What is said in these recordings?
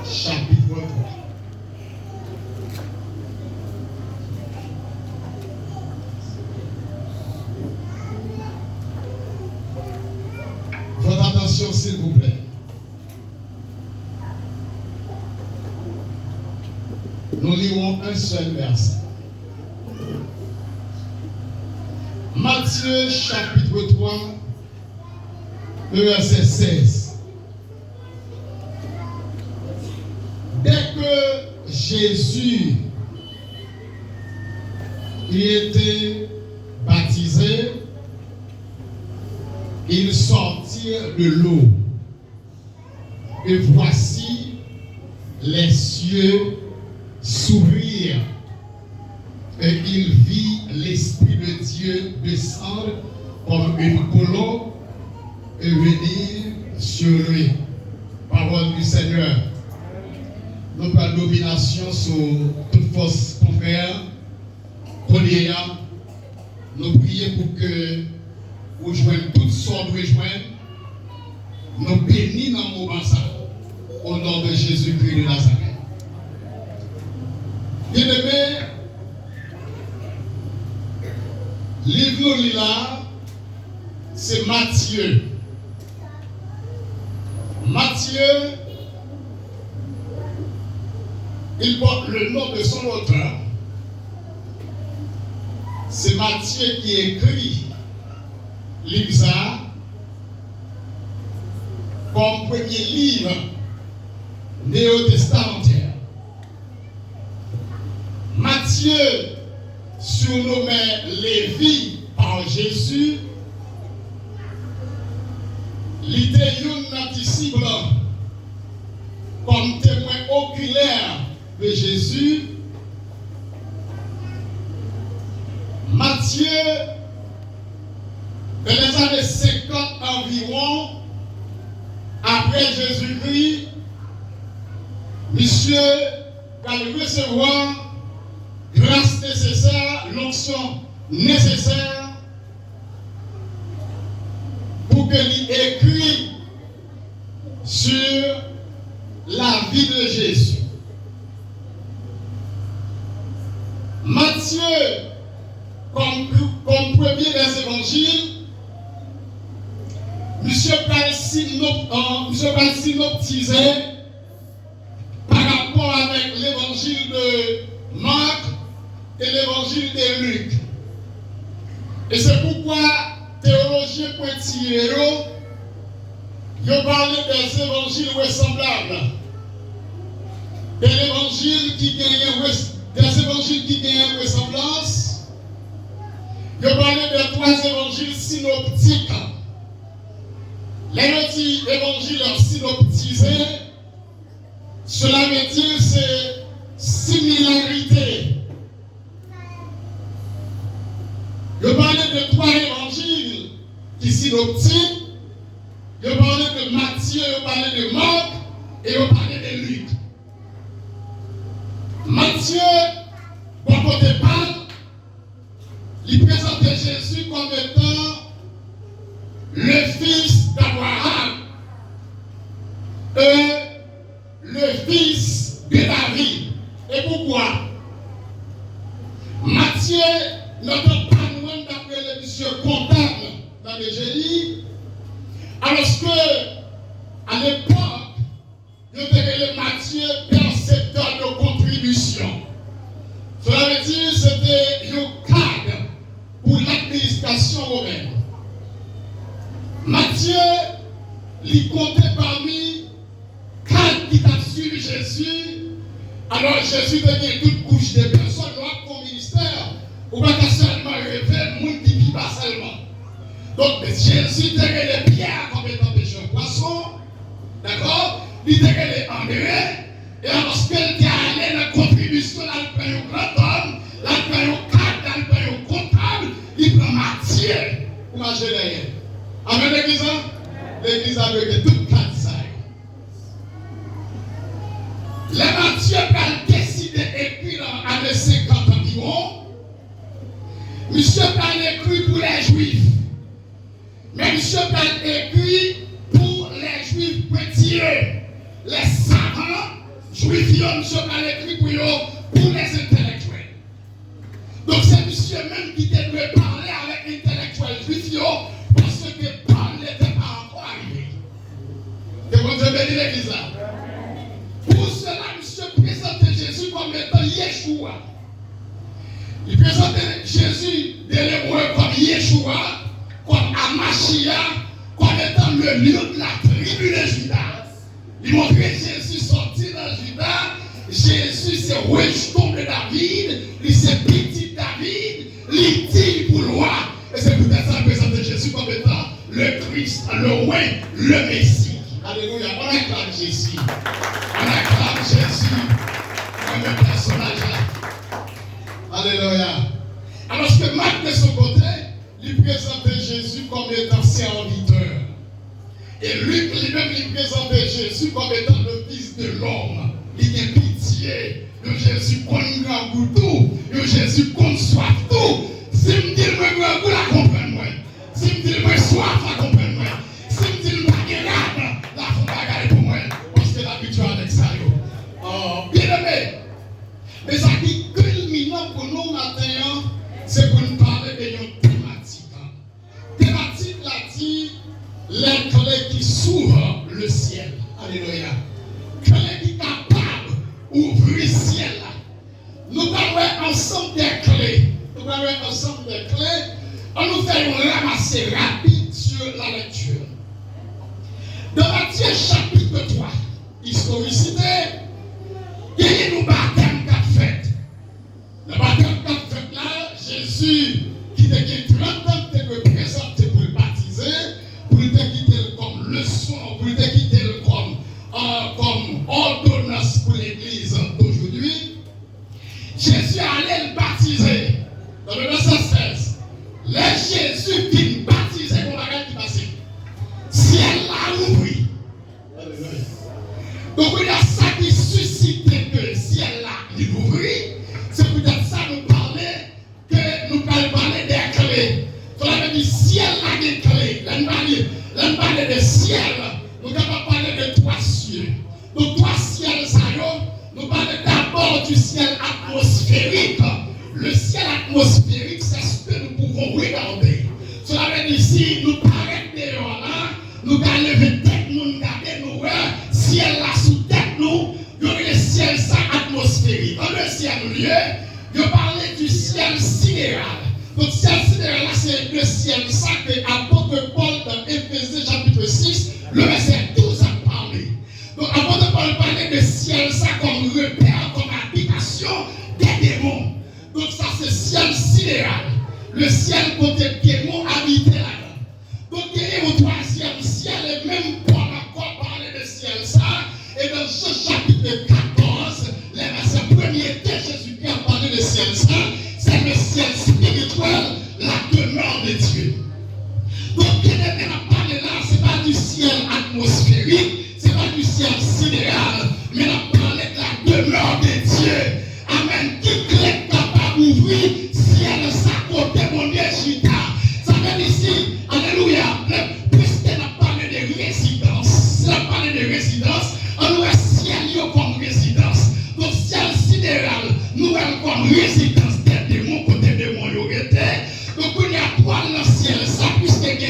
chapitre 3. Votre attention, s'il vous plaît. Nous lirons un seul verset. Matthieu chapitre 3, verset 16. Dès que Jésus y était baptisé, ils sortirent de l'eau. Et voici les cieux s'ouvrirent. Et il vit l'Esprit de Dieu descendre comme une colombe et venir sur lui. Parole du Seigneur. Nous prenons domination sur toute force contraire. Nous prions pour que vous joignez toutes sortes de joindre. Nous bénissons dans le moment ça. Au nom de Jésus-Christ de Nazareth. Bien-aimés, livre là, c'est Matthieu. Matthieu, il porte le nom de son auteur. C'est Matthieu qui écrit l'Isa comme premier livre néo-testamentaire. Matthieu, surnommé Lévi par Jésus, l'idée d'un disciple comme témoin oculaire de Jésus. Matthieu, dans les années 50 environ, après Jésus-Christ, monsieur va recevoir grâce nécessaire, l'onction nécessaire pour qu'il écrit sur la vie de Jésus. Matthieu, comme premier des évangiles, monsieur va synoptiser par rapport avec l'évangile de Marc et l'évangile de Luc. Et c'est pourquoi théologien Pointillero ils parlé des évangiles ressemblables. Des évangiles qui gagnent ressemblance. Ils parlé de 3 évangiles synoptiques. Les petits évangiles synoptisés, cela veut dire c'est similarité. Je parlais de 3 évangiles qui synoptiques. Je parlais de Matthieu, je parlais de Marc et je parlais de Luc. Matthieu, bon côté parle, il présentait Jésus comme étant le fils d'Abraham et le fils de David. Et pourquoi? Matthieu n'entend pas loin d'après les monsieur comptables dans le génie, alors que à l'époque, il y avait Matthieu percepteur de contribution. Cela veut dire que c'était un cadre pour l'administration romaine. Matthieu, il comptait parmi 4 qui t'a suivi Jésus. Alors Jésus devient toute couche de personnes, pour ministère, ou pas seulement rêver, le monde qui vit pas seulement. Donc Jésus devait les pierres comme étant pêcheur poisson, d'accord? Il devait les André, et lorsqu'il était allé dans la contribution, il prend un grand homme, il prend un cadre, il prend un comptable, il prend Matthieu pour manger derrière. Amen, l'église? L'église avec toute 4 ça. Les Matthieu a décidé d'écrire dans l'année 50 environ. Monsieur a écrit pour les Juifs. Mais monsieur a écrit pour les Juifs pointilleux, les savants Juifs, monsieur a écrit pour les intellectuels. Donc c'est monsieur même qui devait parler avec intellectuels juifs parce que Paul n'était pas encore arrivé. Et vous devez dire l'église là. Pour cela, monsieur présentait Jésus comme étant Yeshua. Il présentait Jésus de l'hébreu comme Yeshua, comme Amashia, comme étant le lieu de la tribu de Judas. Il montrait Jésus sorti dans Judas. Jésus c'est rejeton de David, il c'est petit David, il dit pour loi. Et c'est peut-être ça présenter Jésus comme étant le Christ, le roi, le Messie. Alléluia. On acclame Jésus. On acclame Jésus comme un personnage là. Alléluia. Alors que Marc de son côté, il présentait Jésus comme étant serviteur. Et Luc lui-même lui présentait Jésus comme étant le fils de l'homme. Il a pitié. Jésus connaît grand goût tout. Jésus connaît soif tout. Si me dit le grand goût, la comprendre. Si me dit le soif, la comprendre. Si me dit le bagarre, la faut bagarrer pour moi. Parce que l'habitude avec ça. Oh, bien aimé. Mais ça qui est culminant pour nous maintenant, c'est pour nous parler de une thématique. Thématique là dit les clés qui s'ouvrent le ciel. Alléluia. Clés qui sont capables d'ouvrir le ciel. Nous parlons ensemble des clés. Nous parlons ensemble des clés. On nous fait un ramasser rapide sur la lecture. Dans Matthieu chapitre 3, historicité, il y a nous baptême qu'a fait. Le baptême qu'a fait là, Jésus qui t'a dit 30 ans de te présenter pour le baptiser, pour te quitter comme leçon, pour te quitter comme ordonnance pour l'église d'aujourd'hui. Jésus allait le baptiser. Dans le verset 16, les Jésus qui le baptisait, on va regarder qui passe. Ciel l'a ouvert. Donc il y a ça qui suscitait que le ciel l'a ouvert. C'est peut-être ça nous parlait, que nous parler des clés. Cela veut dire ciel l'a des clés. L'on parle de ciel. Nous devons parler de trois cieux. Donc trois ciels, ça y est, nous parlons d'abord du ciel atmosphérique. Le ciel atmosphérique, c'est ce que nous pouvons regarder. Cela veut dire si nous paraissons dehors là, nous allons lever tête, nous regarder nous ciel là sous tête nous, il y a le ciel ça atmosphérique. Dans le ciel lieu, je parlais du ciel sidéral. Donc ciel sidéral là, c'est le ciel ça que l'apôtre Paul dans Éphésiens chapitre 6, le verset 12 a parlé. Donc l'apôtre Paul parlait de ciel ça comme repère, comme habitation des démons. Donc ça c'est ciel sidéral. Le ciel côté démon habité là-dedans. Donc il y a un troisième ciel et même Paul encore parlé de ciel ça. Et dans ce chapitre 14, les versets 1er de Jésus-Christ a parlé de ciel ça. C'est le ciel spirituel, la demeure de Dieu. Donc ce qu'on a parlé là, ce n'est pas du ciel atmosphérique, ce n'est pas du ciel sidéral, mais on a parlé de la demeure de Dieu. Amen. Qui clé capable d'ouvrir ciel ça côté mon Dieu Chita. Ça veut dire ici, alléluia, puisqu'on a parlé de résidence, on a parlé de résidence, on voit ciel comme résidence. Donc ciel sidéral, nous comme résidence des démons, côté démons y était. Donc il y a trois dans le ciel, ça puisque il y a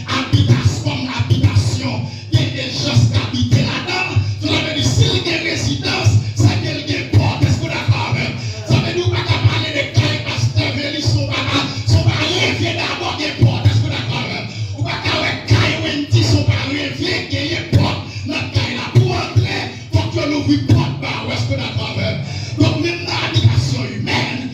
habitation comme habitation, il y a des gens qui habitent là-dedans. Cela veut dire s'il y a une résidence, ça veut dire qu'il y a une porte. Est-ce que vous êtes d'accord avec? Ça veut dire qu'on va parler de Caïn, pasteur, Vélis, son mari vient d'abord des portes. Est-ce que vous êtes d'accord avec? On va parler de Caïn, Wendy, son mari vient gagner une porte. Notre Caïn là, pour entrer, il faut qu'on ouvre une porte. Est-ce que vous êtes d'accord avec? Donc même dans l'habitation humaine,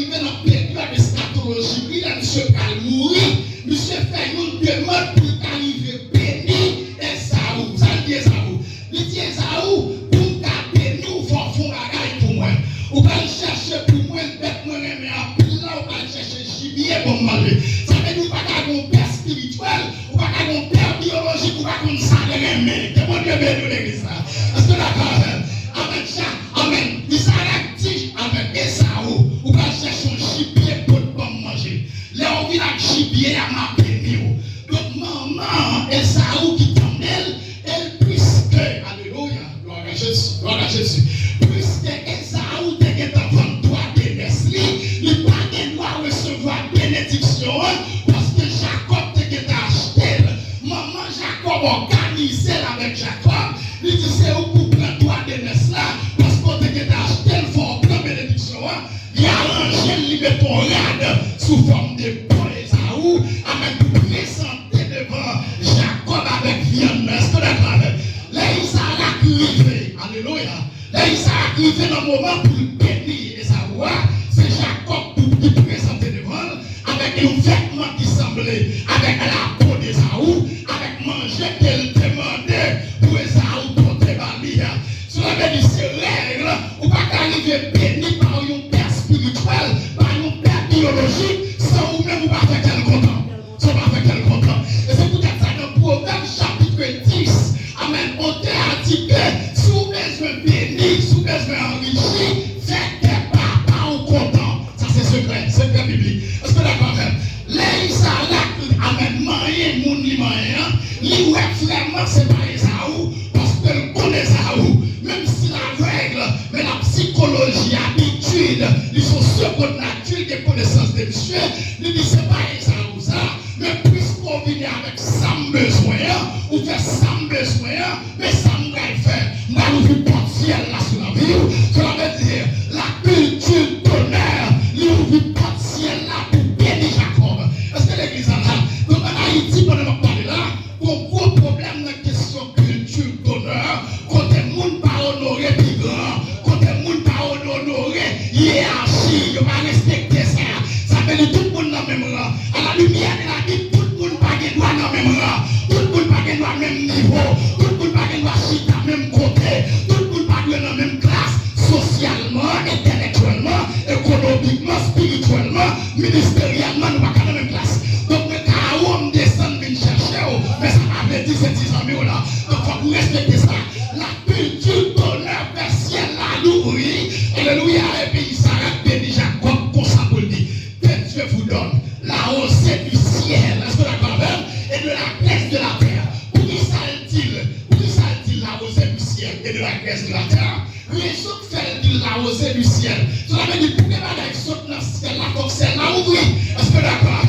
arrivé dans la période de scatologie, là, monsieur va mourir, monsieur fait une demande pour arriver béni Esaou. Ça dit Esaou. Il dit Esaou, pour garder nous, faut faire bagaille pour moi. Ou pas chercher pour moi, bête moi, mais en plus là, ou pas chercher gibier pour manger. Ça veut dire pas qu'à un père spirituel, ou pas qu'à un père biologique, ou pas qu'on s'en aimer. Que mon Dieu bénisse l'église. Est-ce que d'accord? Amen, amen. Isaac dit, amen, Esaou, ou pas chercher un gibier pour manger. Là, on vient avec gibier à ma béni. Donc, maman, Esaou qui tombe elle puisque, alléluia, gloire à Jésus, puisque Esaou était devant toi de Nesli, il n'a pas de droit recevoir bénédiction, parce que Jacob était acheté. Maman Jacob organisé avec Jacob, il dit c'est où pour prendre toi de Nesli, parce qu'on était acheté, il faut prendre bénédiction, il a arrangé, il met ton rade sous forme de bon Esaou, avec pour présenter devant Jacob avec viande. Est-ce que d'accord? Là, Isaac a arrivé, alléluia. Là, Isaac a arrivé dans le moment pour bénir Esaou. C'est Jacob qui présentait devant, avec un vêtement qui semblait, avec la peau d'Esaou, avec manger qu'elle demandait pour Esaou porter balia. Cela veut dire c'est règle, ou pas qu'arriver béni par un père spirituel, par un père biologique, sans ou même ou pas faire quel content. Sans pas faire quel content. Et c'est peut-être ça dans le Proverbe chapitre 10. Amen. On t'a dit que sous besoin béni, sous besoin enrichi, faites tes papas au content. Ça c'est secret biblique. Est-ce que d'accord? Les Isaac, amen, maïe, moun li maïe, li ouais vraiment c'est pas Esaou, parce qu'elle connaît Esaou. Même si la règle, mais la psychologie, habitude, ils sont seconde nature des connaissances de monsieur, il dit c'est pas Esaou ça, mais puisqu'on vient avec ça besoin, ou fait ça besoin, mais ça me fait, moi nous vivons partiel là sur la vie, cela veut dire la culture d'honneur, nous vivons partiel là pour bénir Jacob. Est-ce que l'église est là? Donc en Haïti, pendant que parler là, on gros problème dans la question culture d'honneur, quand les gens pas honorer les grands, quand les gens pas honorer hiérarchie, ils ne pas respecter ça. Ça veut dire tout le monde dans le même rang. À la lumière de la vie, tout le monde pas de droit dans le même rang. Tout le monde pas de droit au même niveau. Tout le monde pas de droit chita dans le même côté. Tout le monde pas de dans la même classe. Socialement, intellectuellement, économiquement, spirituellement, ministériellement, nous pas dans la même classe. Donc, quand on descend, on chercher, mais ça va dire c'est 10 ans là. Donc, il faut respecter ça. La culture d'honneur partielle là, nous, oui. Alléluia. Et puis, ça a béni Jacob, comme ça pour le dire. Que Dieu vous donne la rosée du ciel. Est-ce que d'accord? Et de la graisse de la terre. Pour qui s'aille-t-il la rosée du ciel et de la graisse de la terre? Raison fait-il la rosée du ciel? Cela veut dire pour que les saute dans le ciel, la comme ciel là ouvrir. Est-ce que d'accord?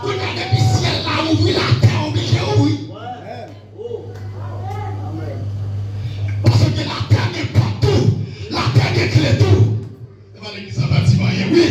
Pour que le ciel là ouvrir, la terre obligée ouvrir. Parce que la terre n'est pas tout. La terre n'est clé tout. C'est pas l'église en bâtiment, oui.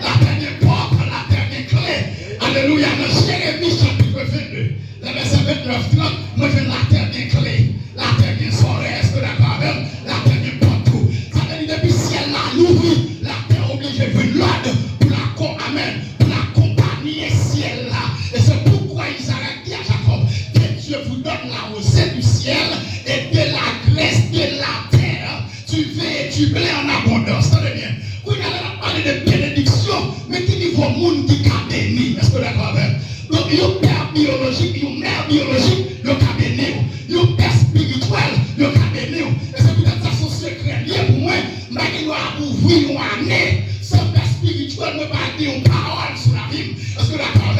La terre n'est pas, la terre n'est clé. Alléluia. Dans Jérémie chapitre 22, le verset 29, 30, moi je la terre n'est clé. La terre n'est soleil. Est-ce que d'accord? La terre n'est pas tout. Ça veut dire depuis le ciel là l'ouvrir, la terre obligée de venir l'ordre pour la amen, pour l'accompagner ciel là. Et c'est pourquoi Isaac dit à Jacob, que Dieu vous donne la rosée du ciel et de la graisse de la terre. Tu veux et tu blé en abondance. Tenez bien. Vous allez parler de bénédiction, mais qui dit vos monde qui a béni. Est-ce que d'accord? Donc, il y a un père biologique, il y a une mère biologique, il y a un béni. Il y a un père spirituel, il y a un béni. Et c'est peut-être ça son secret lié pour moi. Mais il doit ouvrir une année. Sans père spirituel, ne pas dire une parole sur la vie. Est-ce que d'accord?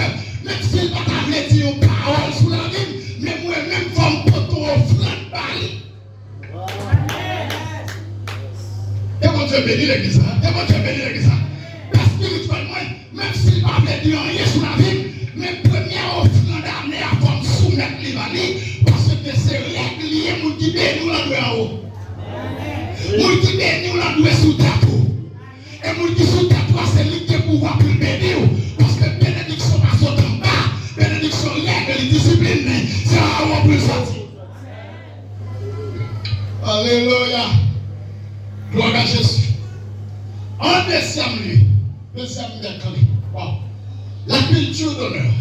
Même s'il ne va pas dire une parole sur la vie, mais moi-même, je vais me porter au flanc de Paris. Et quand Dieu bénit l'église, père spirituellement, même s'il ne va pas dire rien sur la vie, mais première offrande d'amener à comme soumettre les valides, parce que c'est régulier, mon qui bénit, nous l'en en haut. Mon qui bénit, nous l'en sous ta peau. Et mon qui sous ta peau, c'est lui qui pouvoir pour bénir. Parce que bénédiction va sauter en bas, bénédiction règle, discipline, c'est un haut plus sorti. Alléluia. Gloire à Jésus. En deuxième lieu, Deuxième mercredi. Wow. La culture d'honneur.